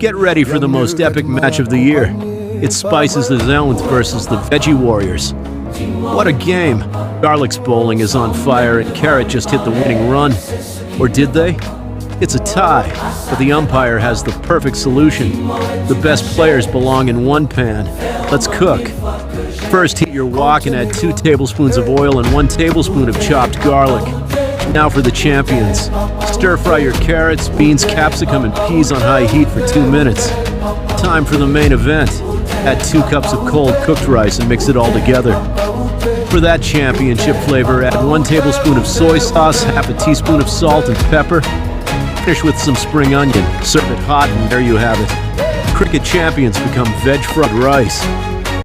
Get ready for the most epic match of the year. It's Spices the Zones versus the Veggie Warriors. What a game! Garlic's bowling is on fire and Carrot just hit the winning run. Or did they? It's a tie, but the umpire has the perfect solution. The best players belong in one pan. Let's cook. First, heat your wok and add 2 tablespoons of oil and 1 tablespoon of chopped garlic. Now for the champions. Stir-fry your carrots, beans, capsicum, and peas on high heat for 2 minutes. Time for the main event. Add 2 cups of cold cooked rice and mix it all together. For that championship flavor, add 1 tablespoon of soy sauce, half a teaspoon of salt and pepper. Finish with some spring onion. Serve it hot and there you have it. Cricket champions become veg fried rice.